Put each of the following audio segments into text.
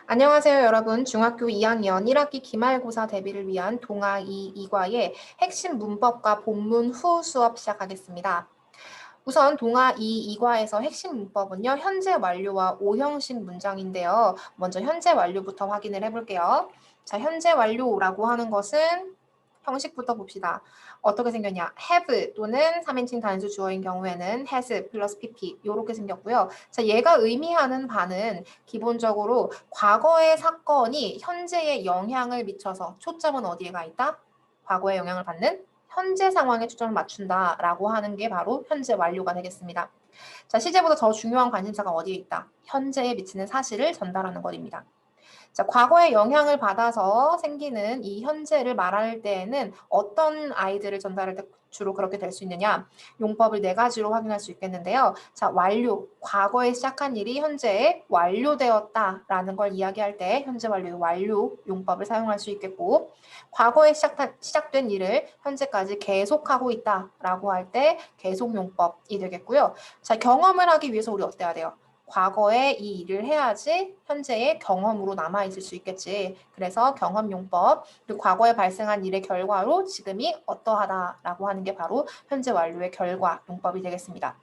안녕하세요, 여러분. 중학교 2학년 1학기 기말고사 대비를 위한 동아 2과의 핵심 문법과 본문 후 수업 시작하겠습니다. 우선 동아 2과에서 핵심 문법은요, 현재 완료와 오형식 문장인데요. 먼저 현재 완료부터 확인을 해볼게요. 자, 현재 완료라고 하는 것은 형식부터 봅시다. 어떻게 생겼냐? have 또는 3인칭 단수 주어인 경우에는 has 플러스 pp 이렇게 생겼고요. 자, 얘가 의미하는 바는 기본적으로 과거의 사건이 현재에 영향을 미쳐서 초점은 어디에 가 있다? 과거에 영향을 받는 현재 상황에 초점을 맞춘다라고 하는 게 바로 현재 완료가 되겠습니다. 자, 시제보다 더 중요한 관심사가 어디에 있다? 현재에 미치는 사실을 전달하는 것입니다. 자, 과거에 영향을 받아서 생기는 이 현재를 말할 때에는 어떤 아이들을 전달할 때 주로 그렇게 될 수 있느냐? 용법을 네 가지로 확인할 수 있겠는데요. 자, 완료. 과거에 시작한 일이 현재에 완료되었다라는 걸 이야기할 때 현재 완료의 완료 용법을 사용할 수 있겠고, 과거에 시작된 일을 현재까지 계속하고 있다라고 할 때 계속 용법이 되겠고요. 자, 경험을 하기 위해서 우리 어때야 돼요? 과거에 이 일을 해야지 현재의 경험으로 남아있을 수 있겠지. 그래서 경험용법, 그리고 과거에 발생한 일의 결과로 지금이 어떠하다라고 하는 게 바로 현재 완료의 결과 용법이 되겠습니다.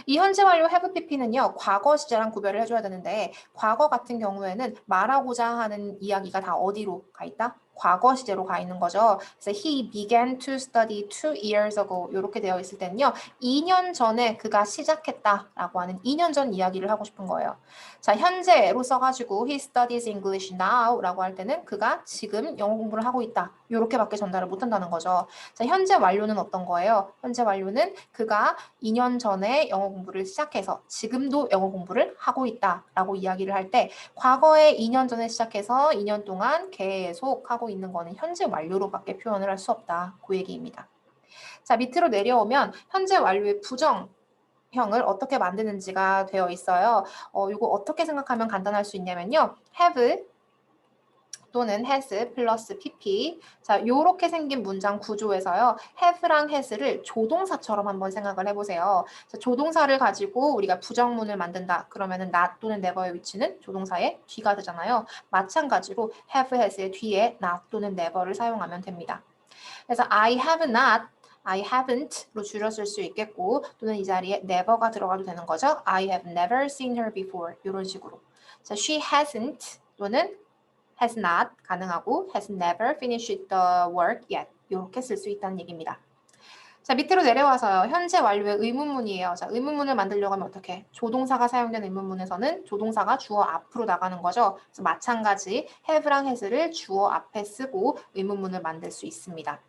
이 현재 완료 have pp는요, 과거 시제랑 구별을 해줘야 되는데, 과거 같은 경우에는 말하고자 하는 이야기가 다 어디로 가 있다? 과거 시제로 가 있는 거죠. 그래서 he began to study 2 years ago 이렇게 되어 있을 때는요, 2년 전에 그가 시작했다라고 하는 2년 전 이야기를 하고 싶은 거예요. 자, 현재로 써가지고 he studies English now라고 할 때는 그가 지금 영어 공부를 하고 있다. 이렇게밖에 전달을 못한다는 거죠. 자, 현재 완료는 어떤 거예요? 현재 완료는 그가 2년 전에 영어 공부를 시작해서 지금도 영어 공부를 하고 있다라고 이야기를 할 때 과거에 2년 전에 시작해서 2년 동안 계속 하고 있는 거는 현재 완료로밖에 표현을 할 수 없다. 그 얘기입니다. 자, 밑으로 내려오면 현재 완료의 부정형을 어떻게 만드는지가 되어 있어요. 이거 어떻게 생각하면 간단할 수 있냐면요. have 또는 has 플러스 pp. 자, 요렇게 생긴 문장 구조에서요. have랑 has를 조동사처럼 한번 생각을 해보세요. 자, 조동사를 가지고 우리가 부정문을 만든다. 그러면은 not 또는 never의 위치는 조동사의 뒤가 되잖아요. 마찬가지로 have, has의 뒤에 not 또는 never를 사용하면 됩니다. 그래서 I have not, I haven't로 줄여 쓸 수 있겠고 또는 이 자리에 never가 들어가도 되는 거죠. I have never seen her before 이런 식으로. 자, she hasn't 또는 has not 가능하고 has never finished the work yet 이렇게 쓸 수 있다는 얘기입니다. 자, 밑으로 내려와서요. 현재 완료의 의문문이에요. 자, 의문문을 만들려고 하면 어떻게? 조동사가 사용된 의문문에서는 조동사가 주어 앞으로 나가는 거죠. 그래서 마찬가지 have랑 has를 주어 앞에 쓰고 의문문을 만들 수 있습니다.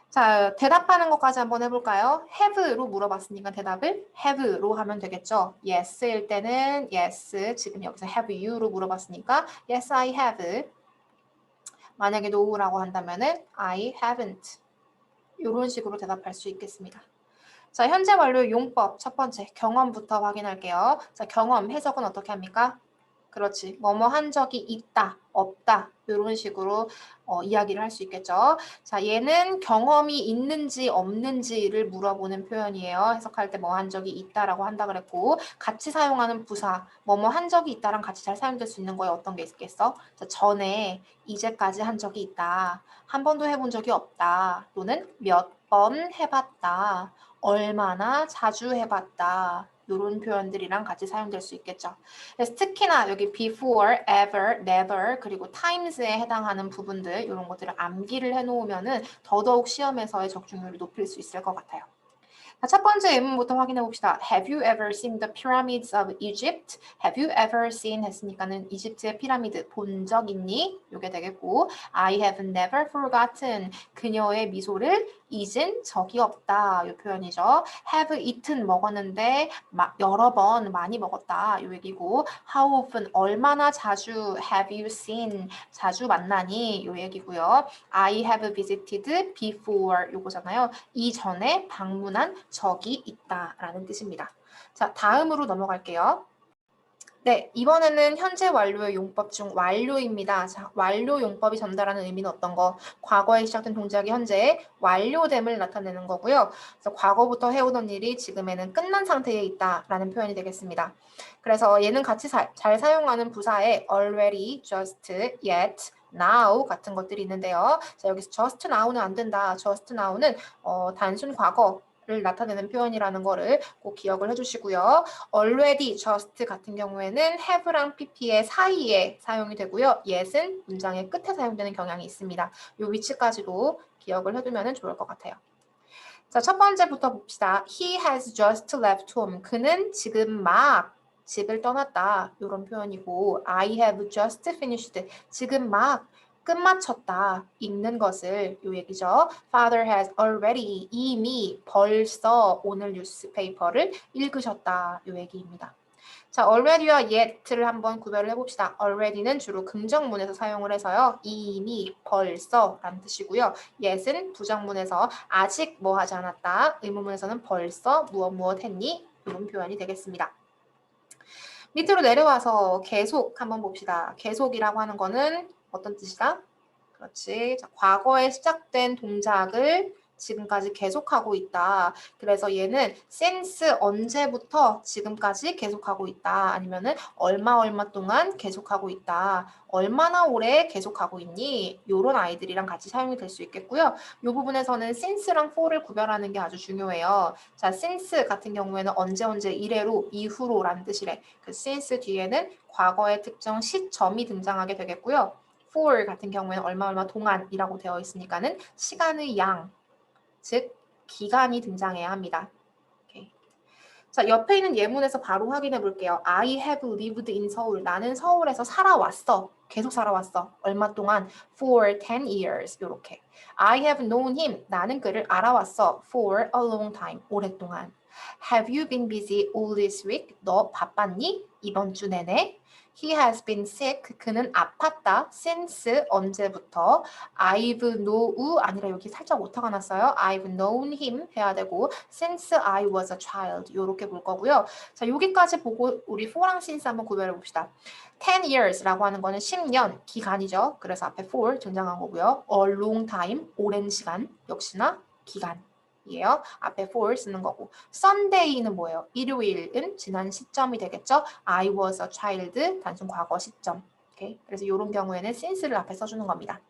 자, 대답하는 것까지 한번 해볼까요? have로 물어봤으니까 대답을 have로 하면 되겠죠. yes일 때는 yes, 지금 여기서 have you로 물어봤으니까 yes, I have. 만약에 no라고 한다면은 I haven't. 이런 식으로 대답할 수 있겠습니다. 자, 현재 완료 용법 첫 번째 경험부터 확인할게요. 자, 경험 해석은 어떻게 합니까? 그렇지. 뭐뭐 한 적이 있다, 없다 이런 식으로 이야기를 할 수 있겠죠. 자, 얘는 경험이 있는지 없는지를 물어보는 표현이에요. 해석할 때 뭐 한 적이 있다라고 한다 그랬고 같이 사용하는 부사 뭐뭐 한 적이 있다랑 같이 잘 사용될 수 있는 거에 어떤 게 있겠어? 자, 전에 이제까지 한 적이 있다. 한 번도 해본 적이 없다. 또는 몇 번 해봤다. 얼마나 자주 해봤다. 이런 표현들이랑 같이 사용될 수 있겠죠. 그래서 특히나 여기 before, ever, never, 그리고 times에 해당하는 부분들 이런 것들을 암기를 해놓으면은 더더욱 시험에서의 적중률을 높일 수 있을 것 같아요. 자, 첫 번째 의문부터 확인해 봅시다. Have you ever seen the pyramids of Egypt? Have you ever seen 했으니까는 이집트의 피라미드 본 적 있니? 이게 되겠고 I have never forgotten 그녀의 미소를 잊은 적이 없다. 이 표현이죠. Have eaten 먹었는데 여러 번 많이 먹었다. 이 얘기고 How often 얼마나 자주 Have you seen 자주 만나니? 이 얘기고요. I have visited before 요거잖아요. 이전에 방문한 적이 있다라는 뜻입니다. 자, 다음으로 넘어갈게요. 네, 이번에는 현재 완료의 용법 중 완료입니다. 자, 완료 용법이 전달하는 의미는 어떤 거? 과거에 시작된 동작이 현재의 완료됨을 나타내는 거고요. 그래서 과거부터 해오던 일이 지금에는 끝난 상태에 있다라는 표현이 되겠습니다. 그래서 얘는 같이 잘 사용하는 부사에 already, just, yet, now 같은 것들이 있는데요. 자, 여기서 just now는 안 된다. just now는 단순 과거를 나타내는 표현이라는 거를 꼭 기억을 해주시고요. already, just 같은 경우에는 have랑 pp의 사이에 사용이 되고요. yet은 문장의 끝에 사용되는 경향이 있습니다. 이 위치까지도 기억을 해두면 좋을 것 같아요. 자, 첫 번째부터 봅시다. He has just left home. 그는 지금 막 집을 떠났다. 이런 표현이고 I have just finished. 지금 막 끝마쳤다. 읽는 것을 요 얘기죠. Father has already 이미 벌써 오늘 뉴스페이퍼를 읽으셨다. 요 얘기입니다. 자, already와 yet를 한번 구별을 해봅시다. already는 주로 긍정문에서 사용을 해서요. 이미, 벌써 라는 뜻이고요. yet은 부정문에서 아직 뭐 하지 않았다. 의문문에서는 벌써 무엇 했니? 이런 표현이 되겠습니다. 밑으로 내려와서 계속 한번 봅시다. 계속이라고 하는 거는 어떤 뜻이다? 그렇지. 자, 과거에 시작된 동작을 지금까지 계속하고 있다. 그래서 얘는 since 언제부터 지금까지 계속하고 있다. 아니면은 얼마 동안 계속하고 있다. 얼마나 오래 계속하고 있니? 요런 아이들이랑 같이 사용이 될 수 있겠고요. 이 부분에서는 since랑 for를 구별하는 게 아주 중요해요. 자, since 같은 경우에는 언제 이래로 이후로라는 뜻이래. 그 since 뒤에는 과거의 특정 시점이 등장하게 되겠고요. for 같은 경우에는 얼마 동안이라고 되어 있으니까는 시간의 양, 즉 기간이 등장해야 합니다. 오케이. 자, 옆에 있는 예문에서 바로 확인해 볼게요. I have lived in Seoul. 나는 서울에서 살아왔어. 계속 살아왔어. 얼마 동안? For 10 years. 이렇게. I have known him. 나는 그를 알아왔어. For a long time. 오랫동안. Have you been busy all this week? 너 바빴니? 이번 주 내내? He has been sick. 그는 아팠다. Since 언제부터? I've know 아니라 여기 살짝 오타가 났어요. I've known him 해야 되고 since I was a child 이렇게 볼 거고요. 자, 여기까지 보고 우리 for랑 since 한번 구별해 봅시다. 10 years라고 하는 거는 10년 기간이죠. 그래서 앞에 for 등장한 거고요. A long time 오랜 시간 역시나 기간. 이에요. 앞에 for 쓰는 거고. Sunday는 뭐예요? 일요일은 지난 시점이 되겠죠? I was a child 단순 과거 시점. 오케이? 그래서 이런 경우에는 since를 앞에 써주는 겁니다.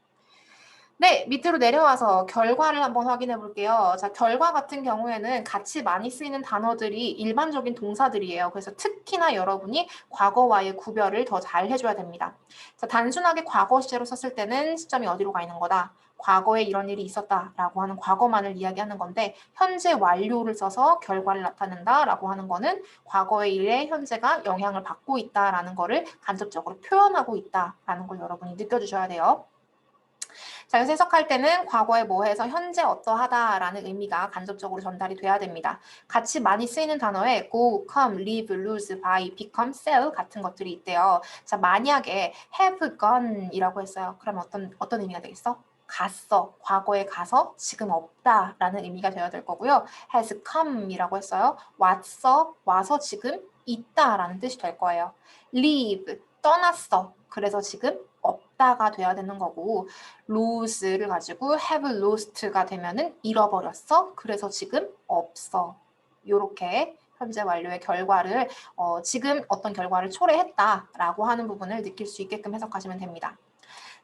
네, 밑으로 내려와서 결과를 한번 확인해 볼게요. 자, 결과 같은 경우에는 같이 많이 쓰이는 단어들이 일반적인 동사들이에요. 그래서 특히나 여러분이 과거와의 구별을 더 잘 해줘야 됩니다. 자, 단순하게 과거 시제로 썼을 때는 시점이 어디로 가 있는 거다? 과거에 이런 일이 있었다라고 하는 과거만을 이야기하는 건데 현재 완료를 써서 결과를 나타낸다라고 하는 거는 과거의 일에 현재가 영향을 받고 있다라는 거를 간접적으로 표현하고 있다라는 걸 여러분이 느껴주셔야 돼요. 자, 여기서 해석할 때는 과거에 뭐 해서 현재 어떠하다라는 의미가 간접적으로 전달이 돼야 됩니다. 같이 많이 쓰이는 단어에 go, come, live, lose, buy, become, sell 같은 것들이 있대요. 자, 만약에 have gone이라고 했어요. 그러면 어떤 의미가 되겠어? 갔어. 과거에 가서 지금 없다라는 의미가 되어야 될 거고요. has come이라고 했어요. 왔어. 와서 지금 있다라는 뜻이 될 거예요. leave, 떠났어. 그래서 지금 없다가 돼야 되는 거고 lose를 가지고 have lost가 되면은 잃어버렸어. 그래서 지금 없어. 요렇게 현재 완료의 결과를 지금 어떤 결과를 초래했다라고 하는 부분을 느낄 수 있게끔 해석하시면 됩니다.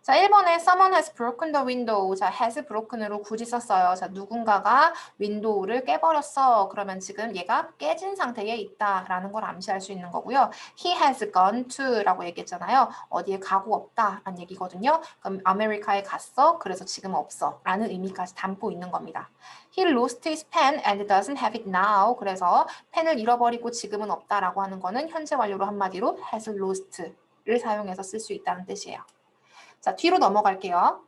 자, 1번에 someone has broken the window. 자, has broken으로 굳이 썼어요. 자, 누군가가 윈도우를 깨버렸어. 그러면 지금 얘가 깨진 상태에 있다라는 걸 암시할 수 있는 거고요. He has gone to라고 얘기했잖아요. 어디에 가고 없다라는 얘기거든요. 그럼 아메리카에 갔어. 그래서 지금 없어. 라는 의미까지 담고 있는 겁니다. He lost his pen and doesn't have it now. 그래서 펜을 잃어버리고 지금은 없다라고 하는 거는 현재 완료로 한마디로 has lost를 사용해서 쓸 수 있다는 뜻이에요. 자, 뒤로 넘어갈게요.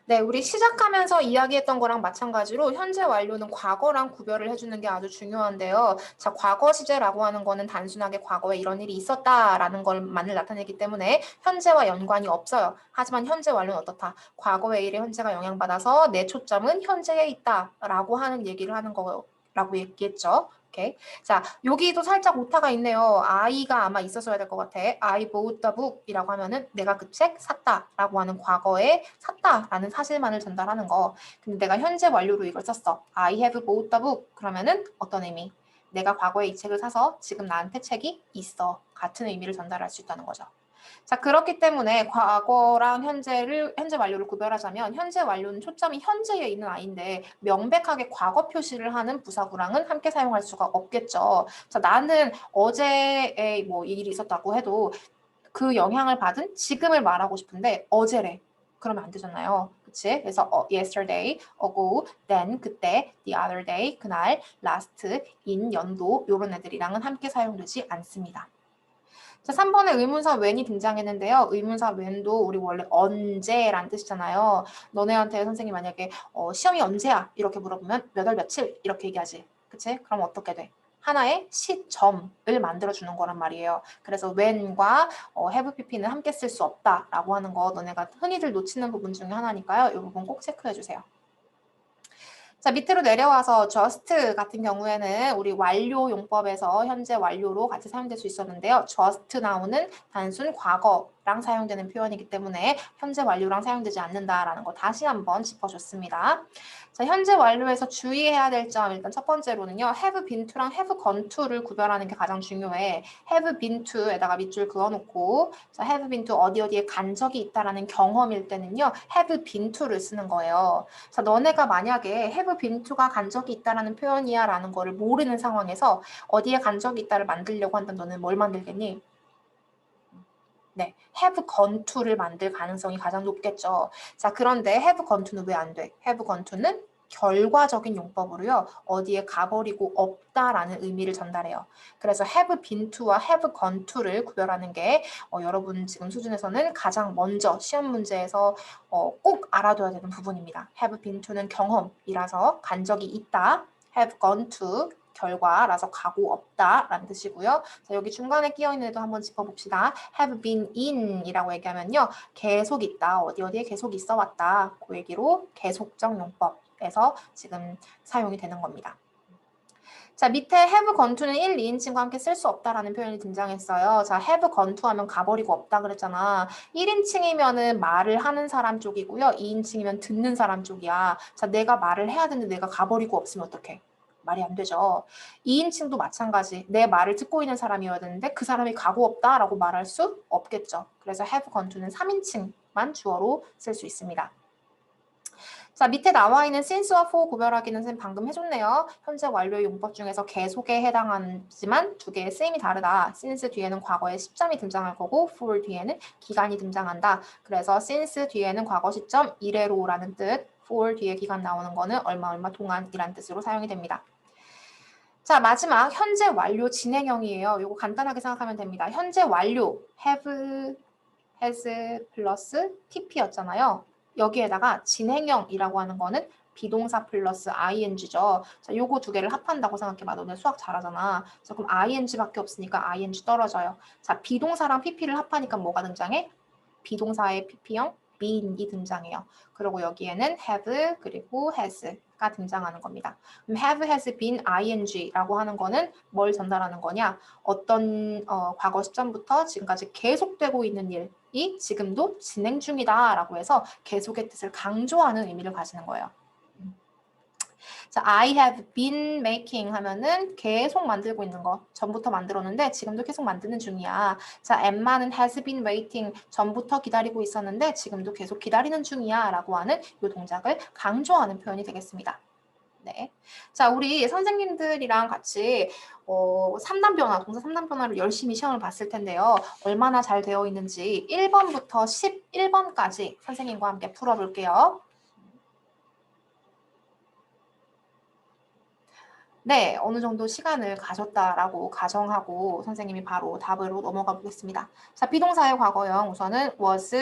네, 우리 시작하면서 이야기했던 거랑 마찬가지로 현재 완료는 과거랑 구별을 해주는 게 아주 중요한데요. 자, 과거 시제라고 하는 거는 단순하게 과거에 이런 일이 있었다라는 것만을 나타내기 때문에 현재와 연관이 없어요. 하지만 현재 완료는 어떻다? 과거의 일에 현재가 영향받아서 내 초점은 현재에 있다라고 하는 얘기를 하는 거라고 얘기했죠. 오케이. 자, 여기도 살짝 오타가 있네요. I가 아마 있었어야 될 것 같아. I bought the book이라고 하면은 내가 그 책 샀다라고 하는 과거에 샀다라는 사실만을 전달하는 거. 근데 내가 현재 완료로 이걸 썼어. I have bought the book. 그러면은 어떤 의미? 내가 과거에 이 책을 사서 지금 나한테 책이 있어. 같은 의미를 전달할 수 있다는 거죠. 자, 그렇기 때문에 과거랑 현재 완료를 구별하자면 현재 완료는 초점이 현재에 있는 아이인데 명백하게 과거 표시를 하는 부사구랑은 함께 사용할 수가 없겠죠. 자, 나는 어제에 뭐 일이 있었다고 해도 그 영향을 받은 지금을 말하고 싶은데 어제래. 그러면 안 되잖아요. 그치? 그래서 yesterday, ago, then, 그때, the other day, 그날, last, in, 연도 이런 애들이랑은 함께 사용되지 않습니다. 자, 3번에 의문사 when이 등장했는데요. 의문사 when도 우리 원래 언제란 뜻이잖아요. 너네한테 선생님 만약에 시험이 언제야? 이렇게 물어보면 몇 월 며칠? 이렇게 얘기하지. 그치? 그럼 어떻게 돼? 하나의 시점을 만들어주는 거란 말이에요. 그래서 when과 have pp는 함께 쓸 수 없다라고 하는 거 너네가 흔히들 놓치는 부분 중에 하나니까요. 이 부분 꼭 체크해주세요. 자, 밑으로 내려와서 just 같은 경우에는 우리 완료 용법에서 현재 완료로 같이 사용될 수 있었는데요. just now는 단순 과거랑 사용되는 표현이기 때문에 현재 완료랑 사용되지 않는다라는 거 다시 한번 짚어줬습니다. 자, 현재 완료에서 주의해야 될 점 일단 첫 번째로는요. have been to랑 have gone to를 구별하는 게 가장 중요해. have been to에다가 밑줄 그어놓고 자, have been to 어디에 간 적이 있다라는 경험일 때는요. have been to를 쓰는 거예요. 자, 너네가 만약에 have been to가 간 적이 있다라는 표현이야 라는 거를 모르는 상황에서 어디에 간 적이 있다를 만들려고 한다면 너는 뭘 만들겠니? 네, have gone to를 만들 가능성이 가장 높겠죠. 자, 그런데 have gone to는 왜 안 돼? have gone to는 결과적인 용법으로요. 어디에 가버리고 없다라는 의미를 전달해요. 그래서 have been to와 have gone to를 구별하는 게 여러분 지금 수준에서는 가장 먼저 시험 문제에서 꼭 알아둬야 되는 부분입니다. have been to는 경험이라서 간 적이 있다. have gone to 결과라서 가고 없다라는 뜻이고요. 자, 여기 중간에 끼어있는 애도 한번 짚어봅시다. have been in 이라고 얘기하면요. 계속 있다. 어디에 계속 있어 왔다. 그 얘기로 계속적 용법에서 지금 사용이 되는 겁니다. 자, 밑에 have gone to는 1, 2인칭과 함께 쓸 수 없다라는 표현이 등장했어요. 자, have gone to 하면 가버리고 없다 그랬잖아. 1인칭이면은 말을 하는 사람 쪽이고요. 2인칭이면 듣는 사람 쪽이야. 자, 내가 말을 해야 되는데 내가 가버리고 없으면 어떡해? 말이 안 되죠. 2인칭도 마찬가지. 내 말을 듣고 있는 사람이어야 되는데 그 사람이 가고 없다라고 말할 수 없겠죠. 그래서 have gone to는 3인칭만 주어로 쓸 수 있습니다. 자, 밑에 나와 있는 since와 for 구별하기는 선 방금 해줬네요. 현재 완료의 용법 중에서 계속에 해당하지만 두 개의 쓰임이 다르다. since 뒤에는 과거의 시점이 등장할 거고 for 뒤에는 기간이 등장한다. 그래서 since 뒤에는 과거 시점 이래로라는 뜻, for 뒤에 기간 나오는 거는 얼마 동안이란 뜻으로 사용이 됩니다. 자, 마지막 현재 완료 진행형이에요. 이거 간단하게 생각하면 됩니다. 현재 완료 have, has 플러스 TP였잖아요. 여기에다가 진행형이라고 하는 거는 비동사 플러스 ing죠. 자, 요거 두 개를 합한다고 생각해봐. 너네 수학 잘하잖아. 자, 그럼 ing밖에 없으니까 ing 떨어져요. 자, 비동사랑 pp를 합하니까 뭐가 등장해? 비동사의 pp형 been이 등장해요. 그리고 여기에는 have 그리고 has가 등장하는 겁니다. 그럼 have has been ing라고 하는 거는 뭘 전달하는 거냐? 어떤 과거 시점부터 지금까지 계속되고 있는 일이 지금도 진행 중이다라고 해서 계속의 뜻을 강조하는 의미를 가지는 거예요. 자, I have been making 하면은 계속 만들고 있는 거. 전부터 만들었는데 지금도 계속 만드는 중이야. 자, Emma는 has been waiting. 전부터 기다리고 있었는데 지금도 계속 기다리는 중이야. 라고 하는 이 동작을 강조하는 표현이 되겠습니다. 네. 자, 우리 선생님들이랑 같이 3단 변화, 동사 3단 변화를 열심히 시험을 봤을 텐데요. 얼마나 잘 되어 있는지 1번부터 11번까지 선생님과 함께 풀어볼게요. 네, 어느 정도 시간을 가졌다라고 가정하고 선생님이 바로 답으로 넘어가 보겠습니다. 자, 비동사의 과거형 우선은 was,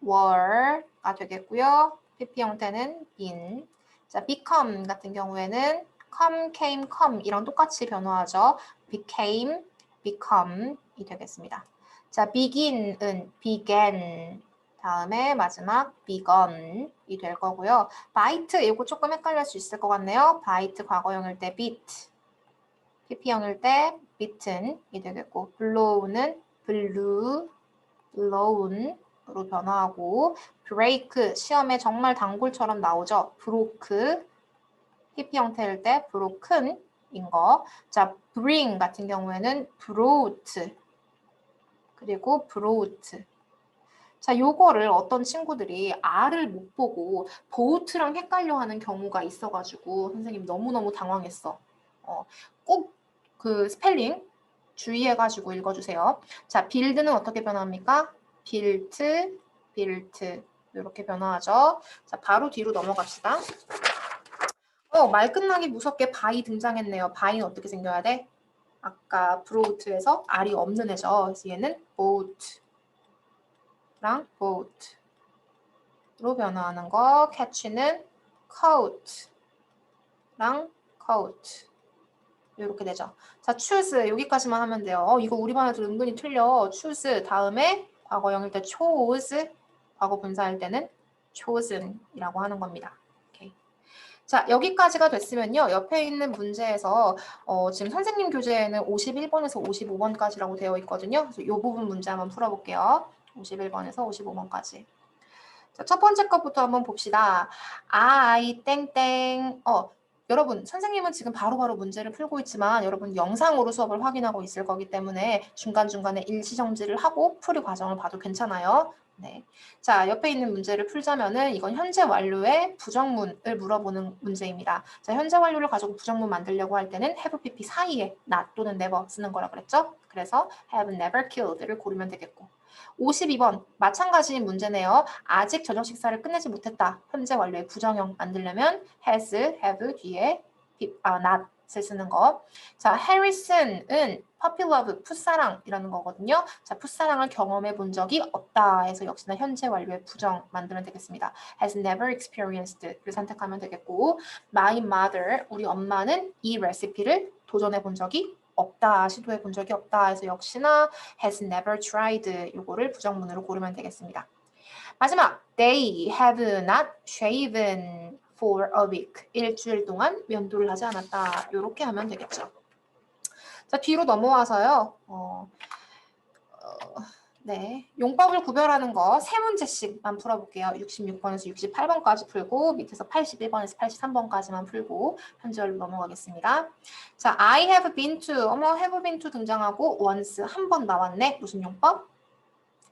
were가 되겠고요. PP 형태는 been. 자, become 같은 경우에는 come, came, come 이랑 똑같이 변화하죠. became, become이 되겠습니다. 자, begin은 began. 다음에 마지막 begun이 될 거고요. bite 이거 조금 헷갈릴 수 있을 것 같네요. bite 과거형일 때 bit. pp형일 때 bitten이 되겠고 blow는 blew, blown으로 변화하고 break 시험에 정말 단골처럼 나오죠. broke pp 형태일 때 broken인 거. 자, bring 같은 경우에는 brought 그리고 brought. 자, 요거를 어떤 친구들이 R을 못 보고 boat랑 헷갈려 하는 경우가 있어가지고 선생님 너무너무 당황했어. 꼭 그 스펠링 주의해가지고 읽어주세요. 자, build는 어떻게 변합니까? built, built 이렇게 변화하죠. 자, 바로 뒤로 넘어갑시다. 말 끝나기 무섭게 by 등장했네요. by는 어떻게 생겨야 돼? 아까 brought에서 R이 없는 애죠. 그래서 얘는 boat 랑 boat로 변화하는 거. catch는 coat랑 coat 이렇게 되죠. 자, choose 여기까지만 하면 돼요. 이거 우리 반에도 은근히 틀려. choose 다음에 과거형일 때 chose, 과거 분사일 때는 chosen이라고 하는 겁니다. 오케이. 자, 여기까지가 됐으면요. 옆에 있는 문제에서 지금 선생님 교재에는 51번에서 55번까지라고 되어 있거든요. 그래서 이 부분 문제 한번 풀어볼게요. 51번에서 55번까지. 자, 첫 번째 것부터 한번 봅시다. 아이 땡땡. 여러분, 선생님은 지금 바로바로 문제를 풀고 있지만 여러분 영상으로 수업을 확인하고 있을 거기 때문에 중간중간에 일시정지를 하고 풀이 과정을 봐도 괜찮아요. 네. 자, 옆에 있는 문제를 풀자면은 이건 현재 완료의 부정문을 물어보는 문제입니다. 자, 현재 완료를 가지고 부정문 만들려고 할 때는 have pp 사이에 not 또는 never 쓰는 거라 그랬죠? 그래서 have never killed를 고르면 되겠고. 52번 마찬가지인 문제네요. 아직 저녁 식사를 끝내지 못했다. 현재 완료의 부정형 만들려면 has, have 뒤에 not을 쓰는 거. 자, 해리슨은 puppy love, 풋사랑이라는 거거든요. 자, 풋사랑을 경험해 본 적이 없다 해서 역시나 현재 완료의 부정 만들면 되겠습니다. has never experienced를 선택하면 되겠고 my mother, 우리 엄마는 이 레시피를 도전해 본 적이 없다, 시도해 본 적이 없다 해서 역시나 has never tried 요거를 부정문으로 고르면 되겠습니다. 마지막, they have not shaven for a week. 일주일 동안 면도를 하지 않았다. 이렇게 하면 되겠죠. 자, 뒤로 넘어와서요. 네, 용법을 구별하는 거 세 문제씩만 풀어볼게요. 66번에서 68번까지 풀고 밑에서 81번에서 83번까지만 풀고 현재로 넘어가겠습니다. 자, I have been to, have been to 등장하고 once 한 번 나왔네. 무슨 용법?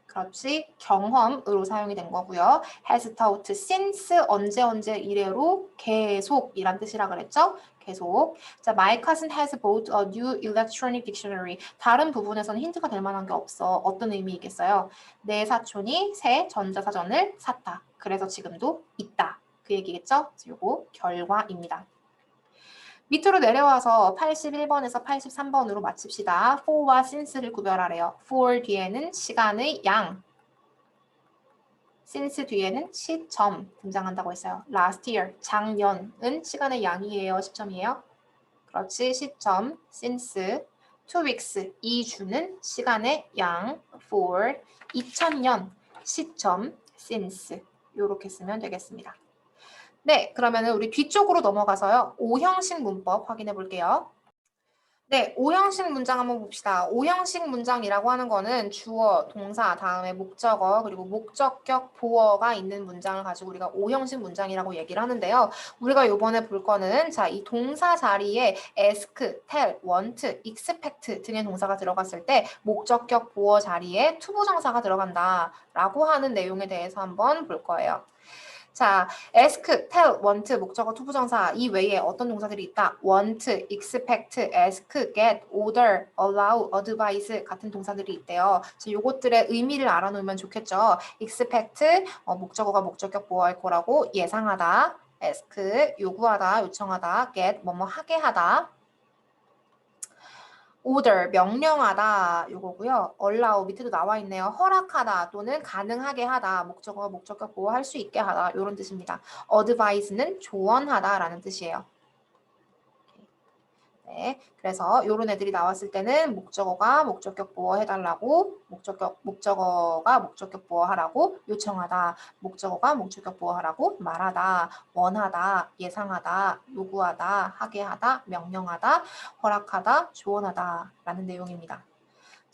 그렇지, 경험으로 사용이 된 거고요. has taught since 언제 이래로 계속이란 뜻이라 그랬죠? 계속. 자, my cousin has bought a new electronic dictionary. 다른 부분에서는 힌트가 될 만한 게 없어. 어떤 의미이겠어요? 내 사촌이 새 전자사전을 샀다. 그래서 지금도 있다. 그 얘기겠죠? 요거 결과입니다. 밑으로 내려와서 81번에서 83번으로 마칩시다. for와 since를 구별하래요. for 뒤에는 시간의 양, since 뒤에는 시점 등장한다고 했어요. last year, 작년은 시간의 양이에요, 시점이에요? 그렇지, 시점, since. 2 weeks, 2주는 시간의 양, for. 2000년, 시점, since. 이렇게 쓰면 되겠습니다. 네, 그러면 우리 뒤쪽으로 넘어가서요. O형식 문법 확인해 볼게요. 네, O형식 문장 한번 봅시다. O형식 문장이라고 하는 거는 주어, 동사, 다음에 목적어, 그리고 목적격, 보어가 있는 문장을 가지고 우리가 O형식 문장이라고 얘기를 하는데요. 우리가 요번에 볼 거는 자, 이 동사 자리에 ask, tell, want, expect 등의 동사가 들어갔을 때 목적격, 보어 자리에 투부정사가 들어간다라고 하는 내용에 대해서 한번 볼 거예요. 자, ask, tell, want, 목적어, 투부정사 이 외에 어떤 동사들이 있다? want, expect, ask, get, order, allow, advise 같은 동사들이 있대요. 그래서 요것들의 의미를 알아놓으면 좋겠죠. expect, 목적어가 목적격 보호할 거라고 예상하다. ask, 요구하다, 요청하다. get, 뭐뭐 하게 하다. order, 명령하다 요거고요. allow 밑에도 나와 있네요. 허락하다 또는 가능하게 하다. 목적어가 목적격 보호할 수 있게 하다. 이런 뜻입니다. advise는 조언하다라는 뜻이에요. 네, 그래서 이런 애들이 나왔을 때는 목적어가 목적격 보어 해달라고, 목적어가 목적격 보어 하라고 요청하다, 목적어가 목적격 보어 하라고 말하다, 원하다, 예상하다, 요구하다, 하게 하다, 명령하다, 허락하다, 조언하다 라는 내용입니다.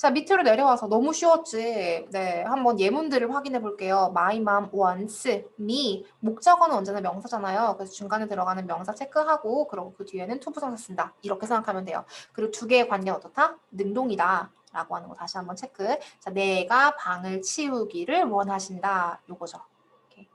자, 밑으로 내려와서 너무 쉬웠지. 네, 한번 예문들을 확인해 볼게요. My mom wants me. 목적어는 언제나 명사잖아요. 그래서 중간에 들어가는 명사 체크하고 그리고 그 뒤에는 투부정사 쓴다. 이렇게 생각하면 돼요. 그리고 두 개의 관계는 어떻다? 능동이다. 라고 하는 거 다시 한번 체크. 자, 내가 방을 치우기를 원하신다. 요거죠. 오케이.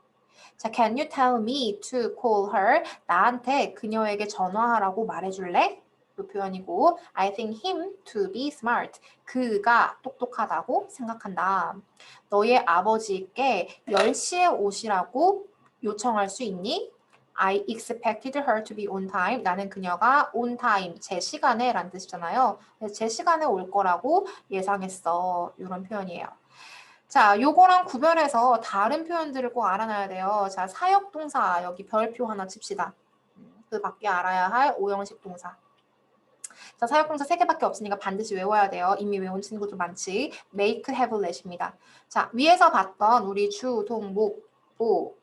자, can you tell me to call her? 나한테 그녀에게 전화하라고 말해줄래? 그 표현이고 I think him to be smart. 그가 똑똑하다고 생각한다. 너의 아버지께 10시에 오시라고 요청할 수 있니? I expected her to be on time. 나는 그녀가 on time, 제 시간에 라는 뜻이잖아요. 제 시간에 올 거라고 예상했어. 이런 표현이에요. 자, 요거랑 구별해서 다른 표현들을 꼭 알아놔야 돼요. 자, 사역동사 여기 별표 하나 칩시다. 그 밖에 알아야 할 오형식 동사. 자, 사역동사 3개밖에 없으니까 반드시 외워야 돼요. 이미 외운 친구도 많지. make, have, let입니다. 자, 위에서 봤던 우리 주, 동, 목, 보,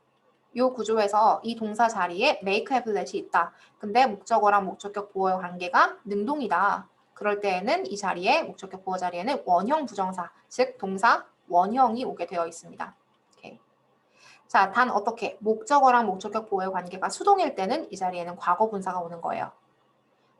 요 구조에서 이 동사 자리에 make, have, let이 있다. 근데 목적어랑 목적격 보어의 관계가 능동이다. 그럴 때에는 이 자리에 목적격 보어 자리에는 원형 부정사, 즉 동사 원형이 오게 되어 있습니다. 오케이. 자, 단 어떻게 목적어랑 목적격 보어의 관계가 수동일 때는 이 자리에는 과거 분사가 오는 거예요.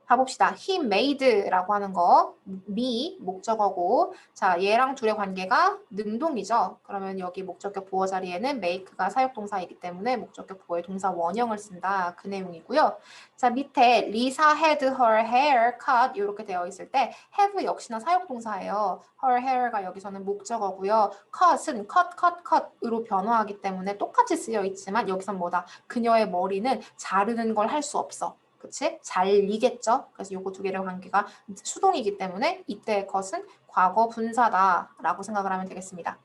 봐봅시다. He made라고 하는 거, me 목적어고, 자 얘랑 둘의 관계가 능동이죠. 그러면 여기 목적격 보어 자리에는 make가 사역동사이기 때문에 목적격 보어의 동사 원형을 쓴다. 그 내용이고요. 자 밑에 Lisa had her hair cut 이렇게 되어 있을 때 have 역시나 사역동사예요. her hair가 여기서는 목적어고요. cut은 cut으로 변화하기 때문에 똑같이 쓰여 있지만 여기선 뭐다? 그녀의 머리는 자르는 걸 할 수 없어. 그치? 잘리겠죠? 그래서 요거 두 개의 관계가 수동이기 때문에 이때의 것은 과거 분사다라고 생각을 하면 되겠습니다.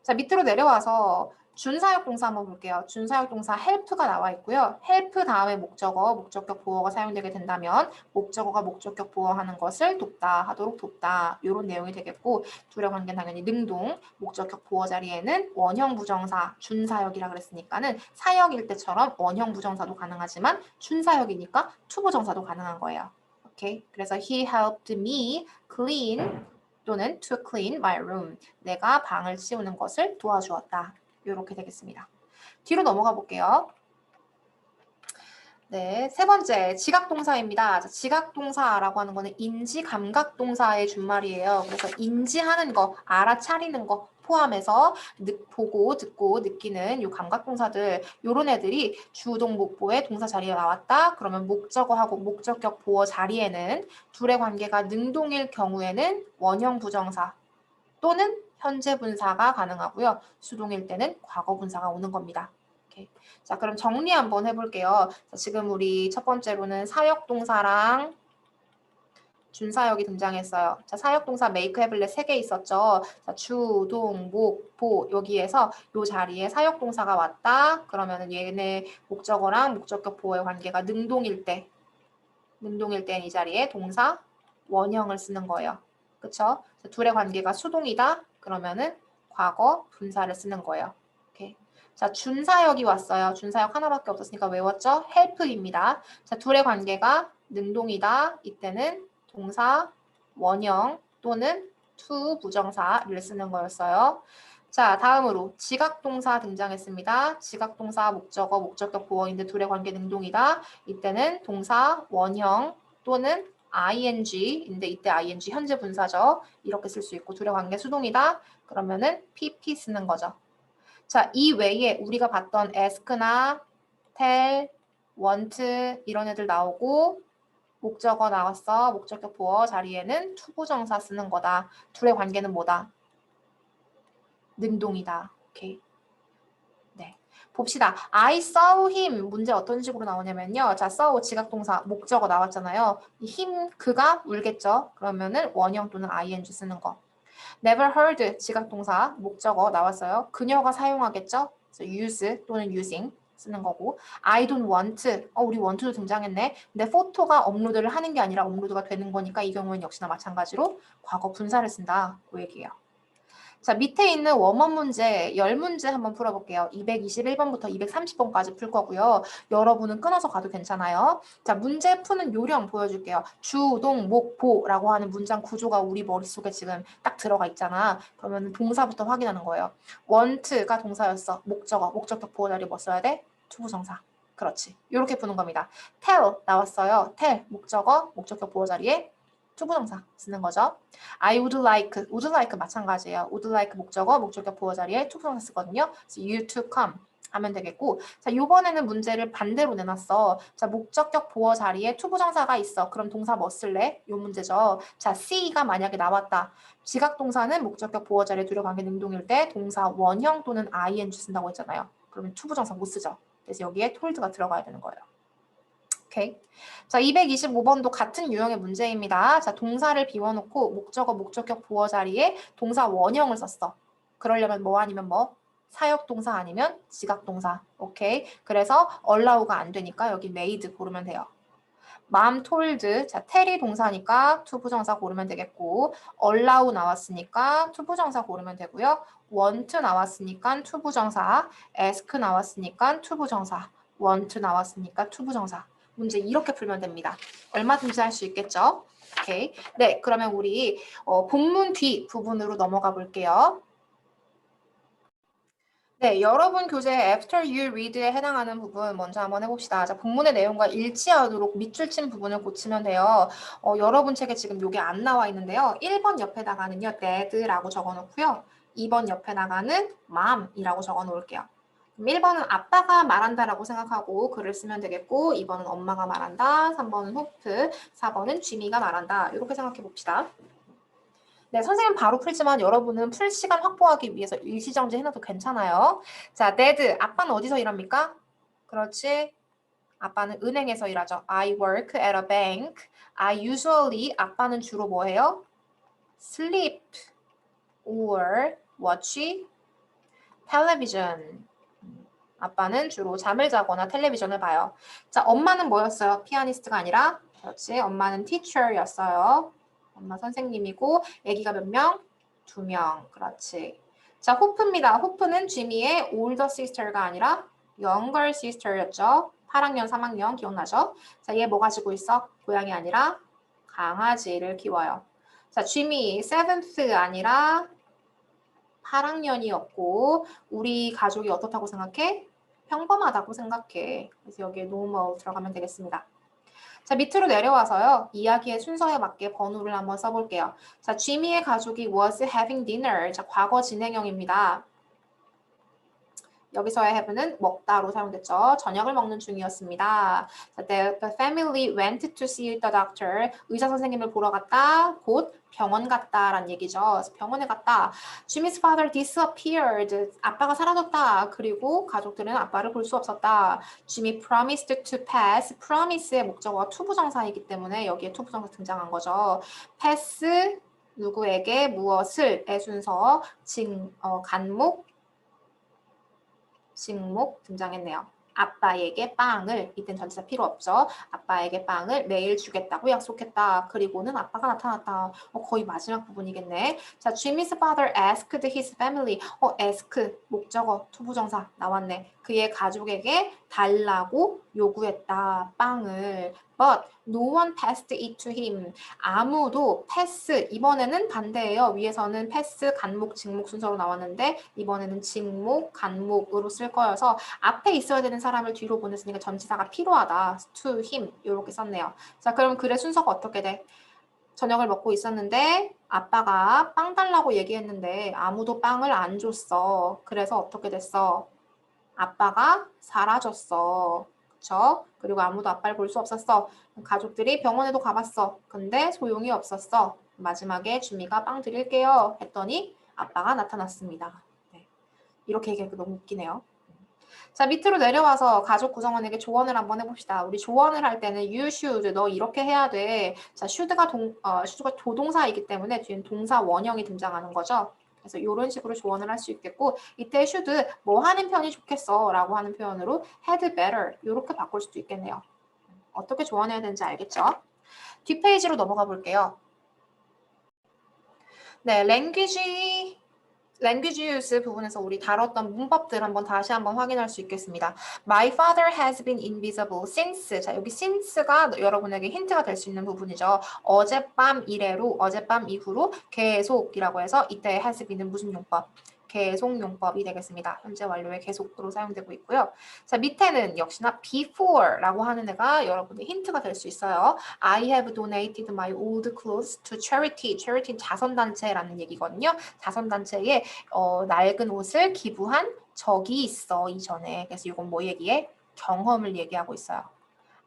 자, 밑으로 내려와서 준사역 동사 한번 볼게요. 준사역 동사 help가 나와 있고요. help 다음에 목적어, 목적격 보어가 사용되게 된다면 목적어가 목적격 보어하는 것을 돕다, 하도록 돕다 이런 내용이 되겠고 둘의 관계는 당연히 능동, 목적격 보어 자리에는 원형 부정사, 준사역이라 그랬으니까는 사역일 때처럼 원형 부정사도 가능하지만 준사역이니까 투부정사도 가능한 거예요. 오케이. 그래서 he helped me clean 또는 to clean my room. 내가 방을 치우는 것을 도와주었다. 이렇게 되겠습니다. 뒤로 넘어가 볼게요. 네, 세 번째 지각동사입니다. 지각동사라고 하는 거는 인지감각동사의 준말이에요. 그래서 인지하는 거, 알아차리는 거 포함해서 보고, 듣고, 느끼는 요 감각동사들 요런 애들이 주동 목보의 동사 자리에 나왔다. 그러면 목적어하고 목적격 보어 자리에는 둘의 관계가 능동일 경우에는 원형 부정사 또는 현재 분사가 가능하고요. 수동일 때는 과거 분사가 오는 겁니다. 자, 그럼 정리 한번 해볼게요. 자, 지금 우리 첫 번째로는 사역동사랑 준사역이 등장했어요. 자, 사역동사 make, have, let 3개 있었죠. 자, 주, 동, 목, 보 여기에서 요 자리에 사역동사가 왔다. 그러면은 얘네 목적어랑 목적격 보어의 관계가 능동일 때는 이 자리에 동사 원형을 쓰는 거예요. 그쵸? 자, 둘의 관계가 수동이다. 그러면은 과거 분사를 쓰는 거예요. 오케이. 자, 준사역이 왔어요. 준사역 하나밖에 없었으니까 외웠죠? help입니다. 자, 둘의 관계가 능동이다. 이때는 동사, 원형 또는 to 부정사를 쓰는 거였어요. 자, 다음으로 지각동사 등장했습니다. 지각동사 목적어, 목적격 보어인데 둘의 관계 능동이다. 이때는 동사, 원형 또는 ing인데 이때 ing 현재 분사죠. 이렇게 쓸 수 있고 둘의 관계 수동이다. 그러면은 pp 쓰는 거죠. 자, 이 외에 우리가 봤던 ask나 tell, want 이런 애들 나오고 목적어 나왔어. 목적격 보어 자리에는 투부정사 쓰는 거다. 둘의 관계는 뭐다? 능동이다. 오케이. 네. 봅시다. I saw him. 문제 어떤 식으로 나오냐면요. 자, saw 지각동사 목적어 나왔잖아요. 이 him 그가 울겠죠. 그러면은 원형 또는 ing 쓰는 거. Never heard 지각동사 목적어 나왔어요. 그녀가 사용하겠죠. use 또는 using 쓰는 거고 I don't want 우리 want도 등장했네. 근데 photo가 업로드를 하는 게 아니라 업로드가 되는 거니까 이 경우는 역시나 마찬가지로 과거 분사를 쓴다. 그 얘기예요. 자, 밑에 있는 웜업 문제 10문제 한번 풀어볼게요. 221번부터 230번까지 풀 거고요. 여러분은 끊어서 가도 괜찮아요. 자, 문제 푸는 요령 보여줄게요. 주, 동, 목, 보라고 하는 문장 구조가 우리 머릿속에 지금 딱 들어가 있잖아. 그러면 동사부터 확인하는 거예요. want가 동사였어. 목적어, 목적격 보호 자리 뭐 써야 돼? 투부정사. 그렇지. 이렇게 푸는 겁니다. tell 나왔어요. tell 목적어, 목적격 보호 자리에 투부정사 쓰는 거죠. I would like 마찬가지예요. would like 목적어, 목적격 보호 자리에 투부정사 쓰거든요. 그래서 you to come 하면 되겠고 자, 이번에는 문제를 반대로 내놨어. 자, 목적격 보호 자리에 투부정사가 있어. 그럼 동사 뭐 쓸래? 요 문제죠. 자, see가 만약에 나왔다. 지각 동사는 목적격 보호 자리에 두려 관계 능동일 때 동사 원형 또는 ing 쓴다고 했잖아요. 그러면 투부정사 못 쓰죠. 그래서 여기에 told가 들어가야 되는 거예요. 오케이. 자, 225번도 같은 유형의 문제입니다. 자, 동사를 비워놓고 목적어, 목적격 보호 자리에 동사 원형을 썼어. 그러려면 뭐 아니면 뭐? 사역동사 아니면 지각동사. 오케이. 그래서 allow가 안 되니까 여기 made 고르면 돼요. mom told. 자, tell이 동사니까 투부정사 고르면 되겠고 allow 나왔으니까 투부정사 고르면 되고요. want 나왔으니까 투부정사, ask 나왔으니까 투부정사, want 나왔으니까 투부정사. 문제 이렇게 풀면 됩니다. 얼마든지 할 수 있겠죠? 오케이. 네, 그러면 우리 본문 뒤 부분으로 넘어가 볼게요. 네, 여러분 교재 After You Read에 해당하는 부분 먼저 한번 해봅시다. 자, 본문의 내용과 일치하도록 밑줄 친 부분을 고치면 돼요. 여러분 책에 지금 요게 안 나와 있는데요. 1번 옆에다가는요, Dad라고 적어놓고요. 2번 옆에다가는 Mom이라고 적어놓을게요. 1번은 아빠가 말한다라고 생각하고 글을 쓰면 되겠고 2번은 엄마가 말한다, 3번은 호프, 4번은 지미가 말한다. 이렇게 생각해 봅시다. 네, 선생님 바로 풀지만 여러분은 풀 시간 확보하기 위해서 일시정지 해놔도 괜찮아요. 자, Dad, 아빠는 어디서 일합니까? 그렇지. 아빠는 은행에서 일하죠. I work at a bank. I usually, 아빠는 주로 뭐 해요? Sleep or watch television. 아빠는 주로 잠을 자거나 텔레비전을 봐요. 자, 엄마는 뭐였어요? 피아니스트가 아니라? 그렇지. 엄마는 teacher였어요. 엄마 선생님이고 아기가 몇 명? 2명. 그렇지. 자, 호프입니다. 호프는 지미의 older sister가 아니라 younger sister였죠. 8학년, 3학년 기억나죠? 자, 얘 뭐 가지고 있어? 고양이 아니라 강아지를 키워요. 자, 지미 7th 아니라 8학년이었고 우리 가족이 어떻다고 생각해? 평범하다고 생각해. 그래서 여기에 normal 들어가면 되겠습니다. 자, 밑으로 내려와서요. 이야기의 순서에 맞게 번호를 한번 써볼게요. 자, 지미의 가족이 was having dinner. 자, 과거 진행형입니다. 여기서의 have는 먹다로 사용됐죠. 저녁을 먹는 중이었습니다. 자, the family went to see the doctor. 의사 선생님을 보러 갔다. 곧 병원 갔다라는 얘기죠. 그래서 병원에 갔다. Jimmy's father disappeared. 아빠가 사라졌다. 그리고 가족들은 아빠를 볼 수 없었다. Jimmy promised to pass. promise의 목적어가 투부정사이기 때문에 여기에 투부정사 등장한 거죠. pass 누구에게 무엇을의 순서 간목 직목 등장했네요. 아빠에게 빵을, 이땐 전치사 필요 없죠. 아빠에게 빵을 내일 주겠다고 약속했다. 그리고는 아빠가 나타났다. 거의 마지막 부분이겠네. 자, Jimmy's father asked his family. ask, 목적어, 투부정사 나왔네. 그의 가족에게 달라고 요구했다. 빵을. But no one passed it to him. 아무도 pass, 이번에는 반대예요. 위에서는 pass, 간목, 직목 순서로 나왔는데 이번에는 직목, 간목으로 쓸 거여서 앞에 있어야 되는 사람을 뒤로 보냈으니까 전치사가 필요하다. to him 이렇게 썼네요. 자, 그럼 글의 순서가 어떻게 돼? 저녁을 먹고 있었는데 아빠가 빵 달라고 얘기했는데 아무도 빵을 안 줬어. 그래서 어떻게 됐어? 아빠가 사라졌어. 그쵸? 그리고 아무도 아빠를 볼 수 없었어. 가족들이 병원에도 가봤어. 근데 소용이 없었어. 마지막에 주미가 빵 드릴게요. 했더니 아빠가 나타났습니다. 네. 이렇게 얘기하니까 너무 웃기네요. 자, 밑으로 내려와서 가족 구성원에게 조언을 한번 해봅시다. 우리 조언을 할 때는 you should, 너 이렇게 해야 돼. 자, should가 조동사이기 때문에 뒤엔 동사 원형이 등장하는 거죠. 그래서 이런 식으로 조언을 할 수 있겠고 이때 should 뭐 하는 편이 좋겠어 라고 하는 표현으로 had better 이렇게 바꿀 수도 있겠네요. 어떻게 조언해야 되는지 알겠죠? 뒷페이지로 넘어가 볼게요. 네, language use 부분에서 우리 다뤘던 문법들 다시 한번 확인할 수 있겠습니다. My father has been invisible since. 자, 여기 since가 여러분에게 힌트가 될 수 있는 부분이죠. 어젯밤 이래로, 어젯밤 이후로 계속이라고 해서 이때 has been은 무슨 용법? 계속 용법이 되겠습니다. 현재 완료의 계속으로 사용되고 있고요. 자, 밑에는 역시나 before라고 하는 애가 여러분의 힌트가 될 수 있어요. I have donated my old clothes to charity. charity는 자선단체라는 얘기거든요. 자선단체에 낡은 옷을 기부한 적이 있어 이전에. 그래서 이건 뭐 얘기해? 경험을 얘기하고 있어요.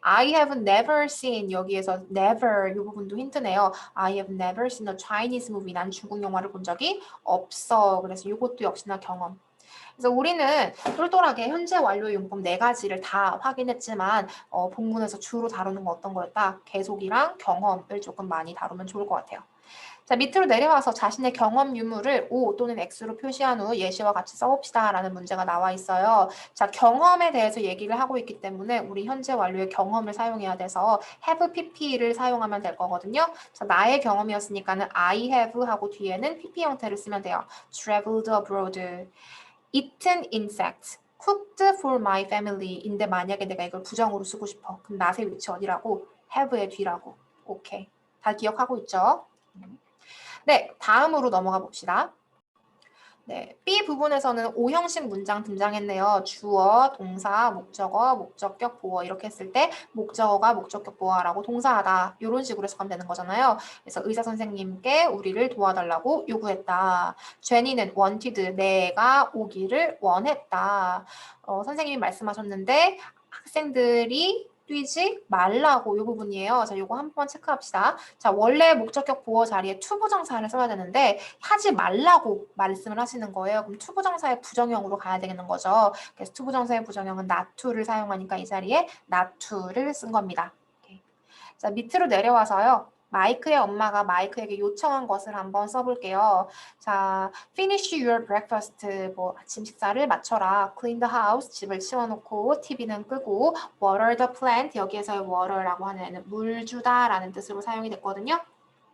I have never seen 여기에서 never 이 부분도 힌트네요. I have never seen a Chinese movie. 난 중국 영화를 본 적이 없어. 그래서 이것도 역시나 경험. 그래서 우리는 똘똘하게 현재 완료 용법 4가지를 다 확인했지만 본문에서 주로 다루는 건 어떤 거였다? 계속이랑 경험을 조금 많이 다루면 좋을 것 같아요. 자, 밑으로 내려와서 자신의 경험 유무를 O 또는 X로 표시한 후 예시와 같이 써봅시다 라는 문제가 나와 있어요. 자, 경험에 대해서 얘기를 하고 있기 때문에 우리 현재 완료의 경험을 사용해야 돼서 have pp를 사용하면 될 거거든요. 자, 나의 경험이었으니까는 I have 하고 뒤에는 pp 형태를 쓰면 돼요. traveled abroad, eaten insects, cooked for my family 인데 만약에 내가 이걸 부정으로 쓰고 싶어. 그럼 not의 위치 어디라고? have의 뒤라고. 오케이. 다 기억하고 있죠? 네, 다음으로 넘어가 봅시다. 네, B 부분에서는 O형식 문장 등장했네요. 주어, 동사, 목적어, 목적격, 보어 이렇게 했을 때 목적어가 목적격, 보어라고 동사하다 이런 식으로 해석하면 되는 거잖아요. 그래서 의사 선생님께 우리를 도와달라고 요구했다. 제니는 wanted, 내가 오기를 원했다. 선생님이 말씀하셨는데 학생들이 뛰지 말라고 이 부분이에요. 자, 요거 한번 체크합시다. 자, 원래 목적격 보어 자리에 투부정사를 써야 되는데 하지 말라고 말씀을 하시는 거예요. 그럼 투부정사의 부정형으로 가야 되는 거죠. 그래서 투부정사의 부정형은 not to를 사용하니까 이 자리에 not to를 쓴 겁니다. 오케이. 자, 밑으로 내려와서요. 마이크의 엄마가 마이크에게 요청한 것을 한번 써볼게요. 자, finish your breakfast, 뭐 아침 식사를 마쳐라. clean the house, 집을 치워놓고 TV는 끄고 water the plant, 여기에서의 water라고 하는 애는 물 주다라는 뜻으로 사용이 됐거든요.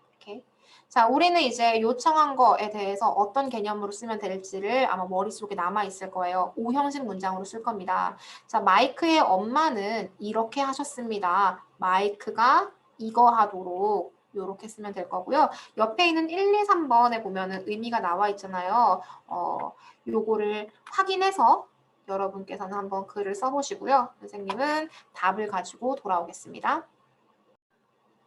이렇게. 자, 우리는 이제 요청한 거에 대해서 어떤 개념으로 쓰면 될지를 아마 머릿속에 남아있을 거예요. O형식 문장으로 쓸 겁니다. 자, 마이크의 엄마는 이렇게 하셨습니다. 마이크가 이거 하도록 이렇게 쓰면 될 거고요. 옆에 있는 1, 2, 3번에 보면은 의미가 나와 있잖아요. 요거를 확인해서 여러분께서는 한번 글을 써보시고요. 선생님은 답을 가지고 돌아오겠습니다.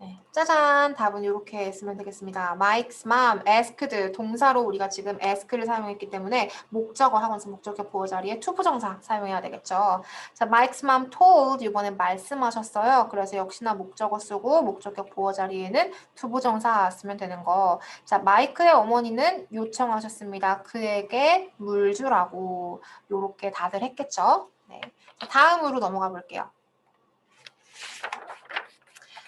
네, 짜잔! 답은 이렇게 쓰면 되겠습니다. Mike's mom asked 동사로 우리가 지금 ask를 사용했기 때문에 목적어 하고서 목적격 보호 자리에 투부정사 사용해야 되겠죠. 자, Mike's mom told 이번에 말씀하셨어요. 그래서 역시나 목적어 쓰고 목적격 보호 자리에는 투부정사 쓰면 되는 거. 자, 마이크의 어머니는 요청하셨습니다. 그에게 물 주라고 요렇게 다들 했겠죠. 네, 다음으로 넘어가 볼게요.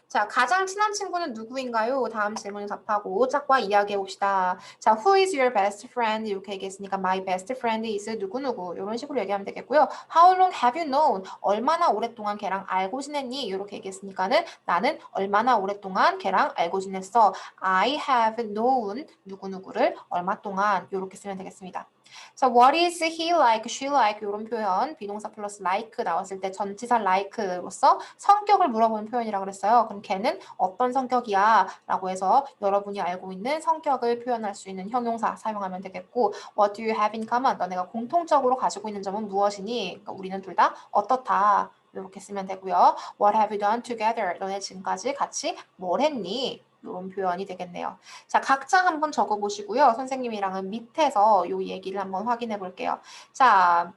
자, 가장 친한 친구는 누구인가요? 다음 질문에 답하고 짝과 이야기해 봅시다. 자, who is your best friend? 이렇게 얘기했으니까 my best friend is 누구누구 이런 식으로 얘기하면 되겠고요. How long have you known? 얼마나 오랫동안 걔랑 알고 지냈니? 이렇게 얘기했으니까는 나는 얼마나 오랫동안 걔랑 알고 지냈어. I have known 누구누구를 얼마 동안 이렇게 쓰면 되겠습니다. 자, what is he like, she like 이런 표현 비동사 플러스 like 나왔을 때 전치사 like로서 성격을 물어보는 표현이라고 그랬어요. 그럼 걔는 어떤 성격이야? 라고 해서 여러분이 알고 있는 성격을 표현할 수 있는 형용사 사용하면 되겠고 what do you have in common? 너네가 공통적으로 가지고 있는 점은 무엇이니? 그러니까 우리는 둘 다 어떻다. 이렇게 쓰면 되고요. What have you done together? 너네 지금까지 같이 뭘 했니? 이런 표현이 되겠네요. 자, 각자 한번 적어보시고요. 선생님이랑은 밑에서 이 얘기를 한번 확인해 볼게요. 자,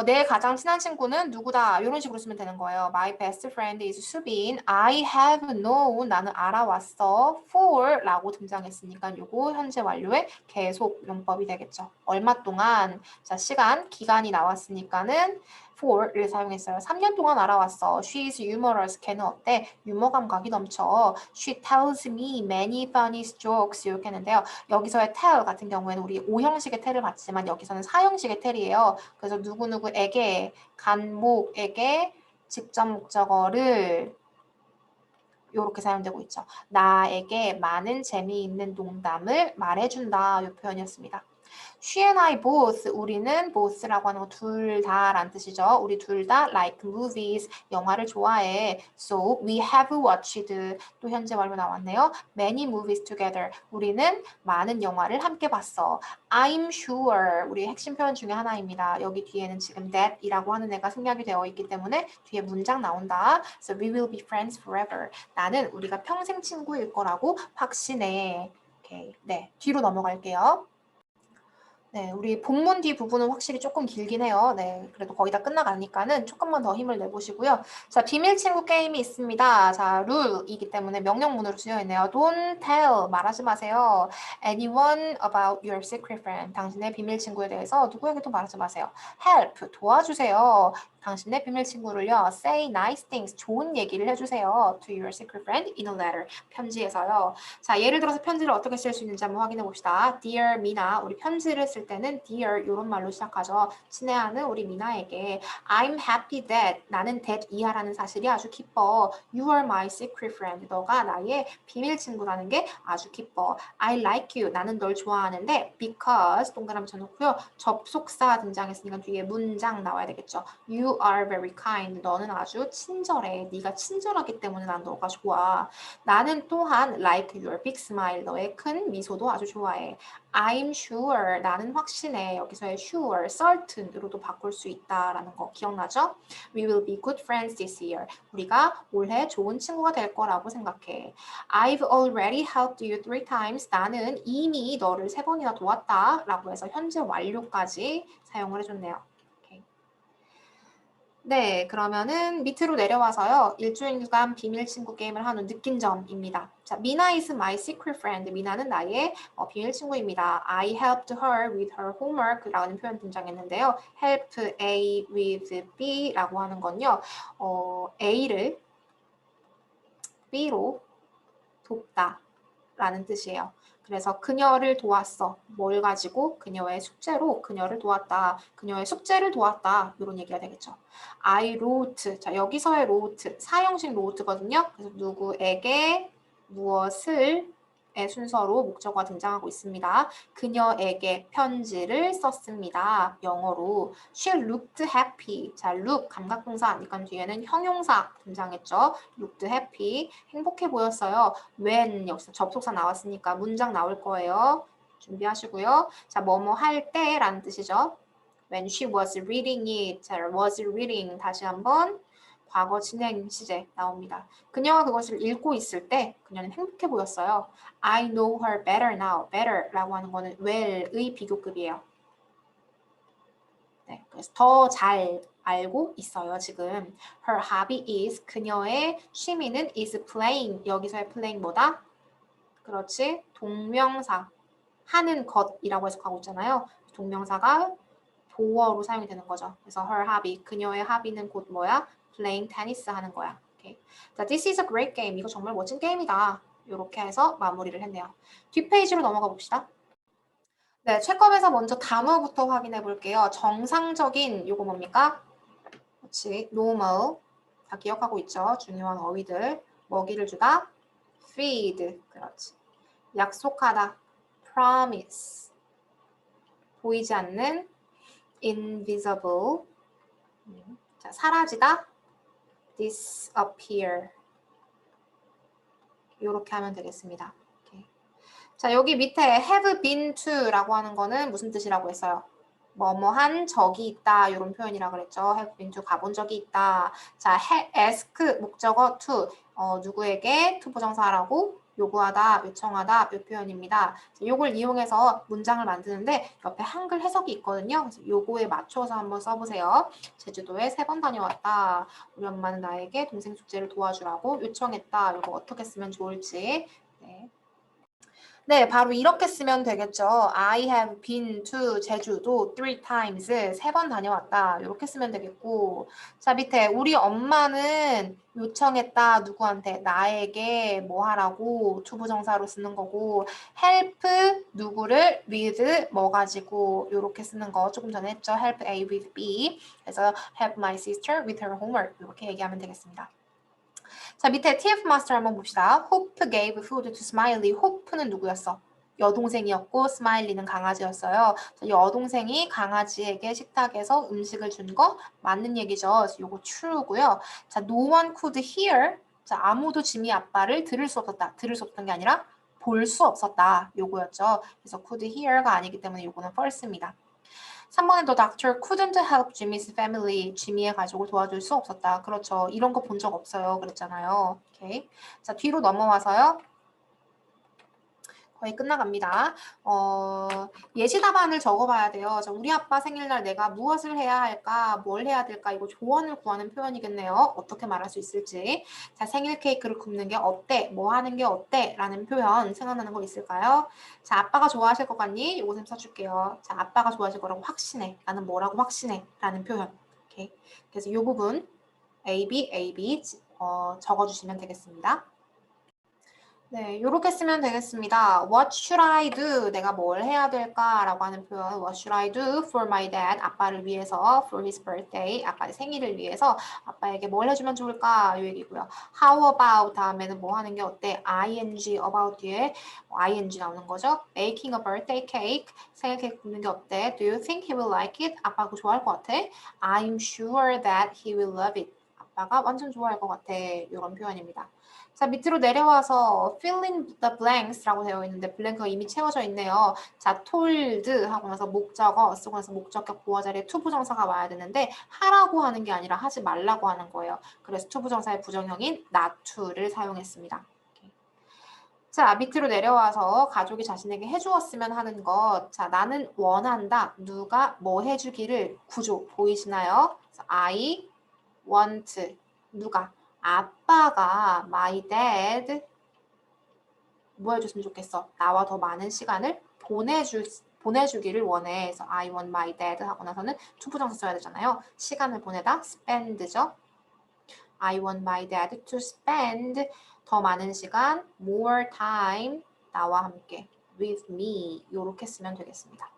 내 가장 친한 친구는 누구다. 이런 식으로 쓰면 되는 거예요. My best friend is 수빈. I have known. 나는 알아왔어. for 라고 등장했으니까 요거 현재 완료의 계속 용법이 되겠죠. 얼마 동안. 자, 시간, 기간이 나왔으니까는 for를 사용했어요. 3년 동안 알아왔어. She's humorous. 걔는 어때? 유머 감각이 넘쳐. She tells me many funny jokes. 이렇게 했는데요. 여기서의 tell 같은 경우에는 우리 5형식의 tell을 봤지만 여기서는 4형식의 tell이에요. 그래서 누구누구에게, 간목에게 직접 목적어를 이렇게 사용되고 있죠. 나에게 많은 재미있는 농담을 말해준다. 이 표현이었습니다. She and I both, 우리는 both라고 하는 거 둘 다라는 뜻이죠. 우리 둘 다 like movies, 영화를 좋아해. So we have watched, 또 현재 완료 나왔네요. Many movies together, 우리는 많은 영화를 함께 봤어. I'm sure, 우리 핵심 표현 중에 하나입니다. 여기 뒤에는 지금 that이라고 하는 애가 생략이 되어 있기 때문에 뒤에 문장 나온다. So we will be friends forever. 나는 우리가 평생 친구일 거라고 확신해. 오케이. 네, 뒤로 넘어갈게요. 네, 우리 본문 뒤 부분은 확실히 조금 길긴 해요. 네, 그래도 거의 다 끝나가니까는 조금만 더 힘을 내보시고요. 자, 비밀 친구 게임이 있습니다. 자, 룰이기 때문에 명령문으로 쓰여있네요. Don't tell, 말하지 마세요. Anyone about your secret friend, 당신의 비밀 친구에 대해서 누구에게도 말하지 마세요. Help, 도와주세요. 당신의 비밀 친구를요. Say nice things, 좋은 얘기를 해주세요. To your secret friend in a letter, 편지에서요. 자, 예를 들어서 편지를 어떻게 쓸 수 있는지 한번 확인해 봅시다. Dear 미나, 우리 편지를 쓸 때는 dear 이런 말로 시작하죠. 친애하는 우리 미나에게 I'm happy that, 나는 that 이하라는 사실이 아주 기뻐. You are my secret friend, 너가 나의 비밀 친구라는 게 아주 기뻐. I like you, 나는 널 좋아하는데 because, 동그라미 쳐놓고요. 접속사 등장했으니까 뒤에 문장 나와야 되겠죠. You are very kind, 너는 아주 친절해. 네가 친절하기 때문에 난 너가 좋아. 나는 또한 like your big smile, 너의 큰 미소도 아주 좋아해. I'm sure, 나는 확신해. 여기서의 sure, certain으로도 바꿀 수 있다라는 거 기억나죠? We will be good friends this year. 우리가 올해 좋은 친구가 될 거라고 생각해. I've already helped you 3 times. 나는 이미 너를 3번이나 도왔다. 라고 해서 현재 완료까지 사용을 해줬네요. 네, 그러면은 밑으로 내려와서요. 일주일간 비밀 친구 게임을 한 후 느낀 점입니다. 자, 미나 is my secret friend. 미나는 나의 비밀 친구입니다. I helped her with her homework 라는 표현 등장했는데요. help A with B 라고 하는 건요. A를 B로 돕다 라는 뜻이에요. 그래서 그녀를 도왔어. 뭘 가지고? 그녀의 숙제로 그녀를 도왔다. 그녀의 숙제를 도왔다. 이런 얘기가 되겠죠. I wrote. 자, 여기서의 wrote, 사형식 wrote거든요. 그래서 누구에게 무엇을 의 순서로 목적어가 등장하고 있습니다. 그녀에게 편지를 썼습니다. 영어로 She looked happy. 자, look 감각동사니까 뒤에는 형용사 등장했죠. looked happy. 행복해 보였어요. when 여기서 접속사 나왔으니까 문장 나올 거예요. 준비하시고요. 자, 뭐뭐 할 때라는 뜻이죠. When she was reading it. 자, was reading 다시 한번 과거 진행 시제 나옵니다. 그녀가 그것을 읽고 있을 때 그녀는 행복해 보였어요. I know her better now. better라고 하는 거는 well의 비교급이에요. 네, 그래서 더 잘 알고 있어요, 지금. Her hobby is, 그녀의 취미는 is playing. 여기서의 playing 뭐다? 그렇지, 동명사. 하는 것이라고 해석하고 있잖아요. 동명사가 도어로 사용이 되는 거죠. 그래서 her hobby, 그녀의 hobby는 곧 뭐야? playing tennis 하는 거야. 오케이. 자, this is a great game. 이거 정말 멋진 게임이다. 이렇게 해서 마무리를 했네요. 뒷페이지로 넘어가 봅시다. 네, 책업에서 먼저 단어부터 확인해 볼게요. 정상적인 요거 뭡니까? 그렇지, normal. 다 기억하고 있죠? 중요한 어휘들. 먹이를 주다, feed. 그렇지. 약속하다, promise. 보이지 않는, invisible. 자, 사라지다, disappear. 이렇게 하면 되겠습니다. 오케이. 자, 여기 밑에 have been to라고 하는 거는 무슨 뜻이라고 했어요? 뭐뭐한 적이 있다 이런 표현이라고 그랬죠. have been to 가본 적이 있다. 자, ask 목적어 to 누구에게 to 부정사라고 요구하다, 요청하다 이 표현입니다. 요걸 이용해서 문장을 만드는데 옆에 한글 해석이 있거든요. 그래서 요거에 맞춰서 한번 써보세요. 제주도에 3번 다녀왔다. 우리 엄마는 나에게 동생 숙제를 도와주라고 요청했다. 요거 어떻게 쓰면 좋을지. 네. 네, 바로 이렇게 쓰면 되겠죠. I have been to 제주도 3 times. 3번 다녀왔다. 이렇게 쓰면 되겠고. 자, 밑에 우리 엄마는 요청했다. 누구한테? 나에게 뭐 하라고 투부정사로 쓰는 거고 help 누구를 with 뭐 가지고 이렇게 쓰는 거 조금 전에 했죠. help A with B. 그래서 help my sister with her homework. 이렇게 얘기하면 되겠습니다. 자, 밑에 TF 마스터 한번 봅시다. Hope gave food to Smiley. Hope는 누구였어? 여동생이었고 스마일리는 강아지였어요. 여동생이 강아지에게 식탁에서 음식을 준 거 맞는 얘기죠. 그래서 요거 true고요. 자, no one could hear. 자, 아무도 지미 아빠를 들을 수 없었다. 들을 수 없었던 게 아니라 볼 수 없었다. 요거였죠. 그래서 could hear가 아니기 때문에 요거는 false입니다. 3번에 the doctor couldn't help Jimmy's family. 지미의 가족을 도와줄 수 없었다. 그렇죠. 이런 거 본 적 없어요. 그랬잖아요. 오케이. 자, 뒤로 넘어와서요. 거의 끝나갑니다. 예시 답안을 적어봐야 돼요. 자, 우리 아빠 생일날 내가 무엇을 해야 할까? 뭘 해야 될까? 이거 조언을 구하는 표현이겠네요. 어떻게 말할 수 있을지. 자, 생일 케이크를 굽는 게 어때? 뭐 하는 게 어때? 라는 표현 생각나는 거 있을까요? 자, 아빠가 좋아하실 것 같니? 요거 좀 써줄게요. 자, 아빠가 좋아하실 거라고 확신해. 나는 뭐라고 확신해? 라는 표현. 오케이. 그래서 이 부분 A, B 적어주시면 되겠습니다. 네, 이렇게 쓰면 되겠습니다. What should I do? 내가 뭘 해야 될까라고 하는 표현. What should I do for my dad? 아빠를 위해서, for his birthday. 아빠의 생일을 위해서 아빠에게 뭘 해주면 좋을까? 이 얘기고요. How about 다음에는 뭐 하는 게 어때? ing about 뒤에 ing 나오는 거죠. Making a birthday cake. 생일 케이크 굽는 게 어때? Do you think he will like it? 아빠 그거 좋아할 것 같아? I'm sure that he will love it. 아빠가 완전 좋아할 것 같아. 이런 표현입니다. 자, 밑으로 내려와서 fill in the blanks라고 되어 있는데 블랭크가 이미 채워져 있네요. 자, told 하고 나서 목적어 쓰고 나서 목적격 보어 자리에 to 부정사가 와야 되는데 하라고 하는 게 아니라 하지 말라고 하는 거예요. 그래서 to 부정사의 부정형인 not to를 사용했습니다. 자, 밑으로 내려와서 가족이 자신에게 해주었으면 하는 것. 자, 나는 원한다. 누가 뭐 해주기를 구조 보이시나요? I want. 누가? 아빠가 my dad 뭐 해줬으면 좋겠어? 나와 더 많은 시간을 보내주기를 원해. 그래서 I want my dad 하고 나서는 투부정사 써야 되잖아요. 시간을 보내다 spend죠. I want my dad to spend 더 많은 시간, more time 나와 함께 with me 이렇게 쓰면 되겠습니다.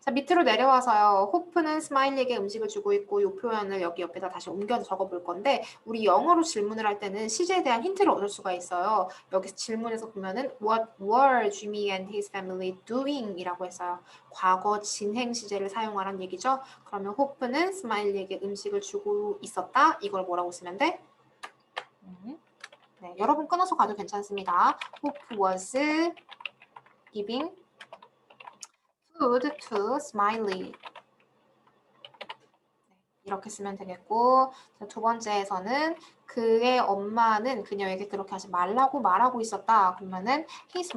자, 밑으로 내려와서요. 호프는 스마일리에게 음식을 주고 있고 이 표현을 여기 옆에다 다시 옮겨서 적어볼 건데 우리 영어로 질문을 할 때는 시제에 대한 힌트를 얻을 수가 있어요. 여기서 질문에서 보면은 What were Jimmy and his family doing? 이라고 했어요. 과거 진행 시제를 사용하란 얘기죠. 그러면 호프는 스마일리에게 음식을 주고 있었다. 이걸 뭐라고 쓰면 돼? 네, 여러분 끊어서 가도 괜찮습니다. Hope was giving food to Smiley. 이렇게 쓰면 되겠고 두 번째에서는 그의 엄마는 그녀에게 그렇게 하지 말라고 말하고 있었다. 그러면은 his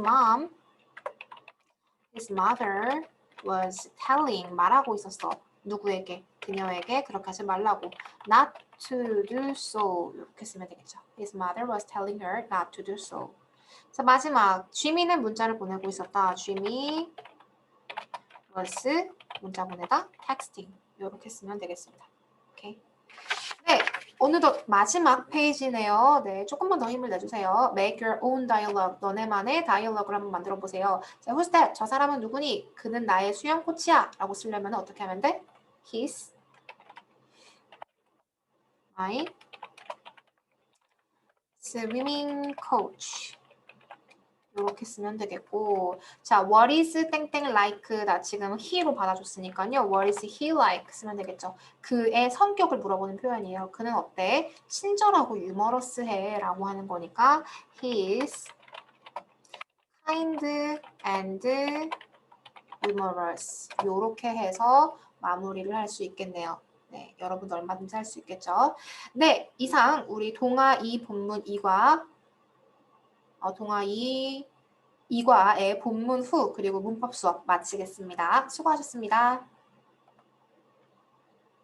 mother was telling 말하고 있었어. 누구에게? 그녀에게 그렇게 하지 말라고 not to do so 이렇게 쓰면 되겠죠. His mother was telling her not to do so. 자, 마지막 Jimmy는 문자를 보내고 있었다. Jimmy was 문자 보내다 texting 이렇게 쓰면 되겠습니다. 오케이. 네, 어느덧 마지막 페이지네요. 네, 조금만 더 힘을 내주세요. Make your own dialogue. 너네만의 다이얼로그를 한번 만들어 보세요. 자, who's that? 저 사람은 누구니? 그는 나의 수영 코치야. 라고 쓰려면 어떻게 하면 돼? He's my swimming coach. 이렇게 쓰면 되겠고 자, what is 땡땡 like 나 지금 he로 받아줬으니까요. what is he like 쓰면 되겠죠. 그의 성격을 물어보는 표현이에요. 그는 어때? 친절하고 유머러스해 라고 하는 거니까 he is kind and humorous 이렇게 해서 마무리를 할 수 있겠네요. 네, 여러분도 얼마든지 할 수 있겠죠. 네, 이상 우리 동아 2 본문 2과 동아 2과의 본문 후 그리고 문법 수업 마치겠습니다. 수고하셨습니다.